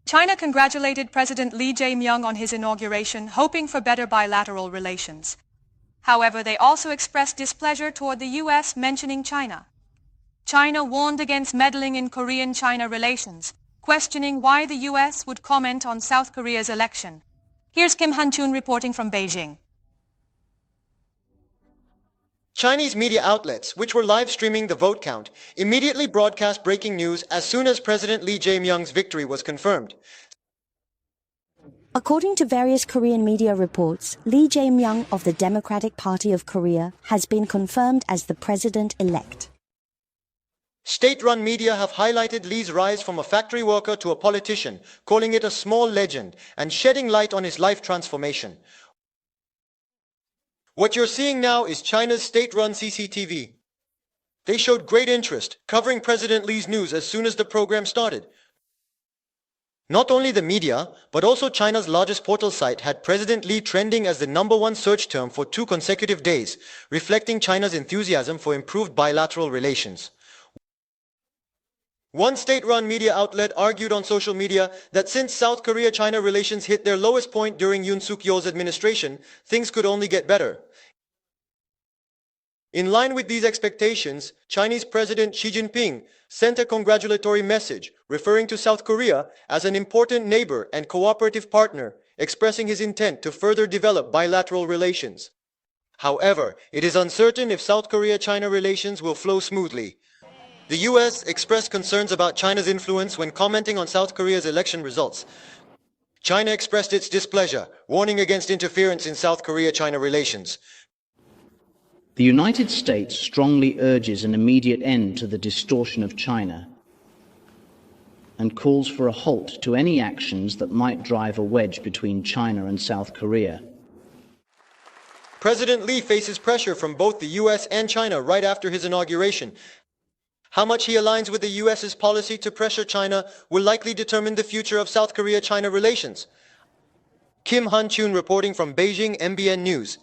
China congratulated President Lee Jae-myung on his inauguration, hoping for better bilateral relations. However, they also expressed displeasure toward the U.S. mentioning China. China warned against meddling in Korean-China relations, questioning why the U.S. would comment on South Korea's election. Here's Kim Han-joon reporting from Beijing. Chinese media outlets, which were live streaming the vote count, immediately broadcast breaking news as soon as President Lee Jae-myung's victory was confirmed. According to various Korean media reports, Lee Jae-myung of the Democratic Party of Korea has been confirmed as the president-elect. State-run media have highlighted Lee's rise from a factory worker to a politician, calling it a small legend and shedding light on his life transformation. What you're seeing now is China's state-run CCTV. They showed great interest, covering President Lee's news as soon as the program started. Not only the media, but also China's largest portal site had President Lee trending as the #1 search term for 2 consecutive days, reflecting China's enthusiasm for improved bilateral relations. One state-run media outlet argued on social media that since South Korea-China relations hit their lowest point during Yoon Suk-yeol's administration, things could only get better. In line with these expectations, Chinese President Xi Jinping sent a congratulatory message referring to South Korea as an important neighbor and cooperative partner, expressing his intent to further develop bilateral relations. However, it is uncertain if South Korea-China relations will flow smoothly. The U.S. expressed concerns about China's influence when commenting on South Korea's election results. China expressed its displeasure, warning against interference in South Korea-China relations. The United States strongly urges an immediate end to the distortion of China and calls for a halt to any actions that might drive a wedge between China and South Korea. President Lee faces pressure from both the U.S. and China right after his inauguration. How much he aligns with the U.S.'s policy to pressure China will likely determine the future of South Korea-China relations. Kim Han-joon reporting from Beijing, MBN News.